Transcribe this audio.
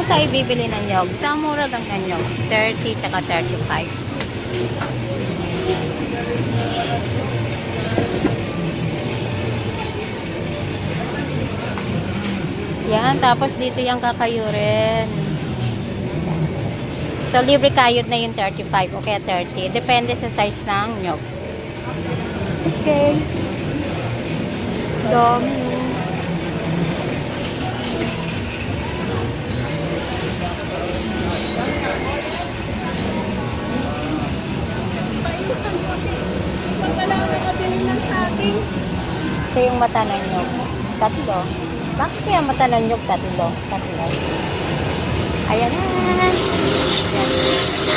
tayo bibili ng nyog? Sa mura lang ng nyog. 30 tsaka 35. Yan, tapos dito yung kakayurin. So, libre kayod na yung 35 o kaya 30. Depende sa size ng nyog. Okay. Dami. Ito yung mata ng nyog. Tatlo. Bakit kaya mata ng nyog? Tatlo. Tatlo. Ayan na. Ayan.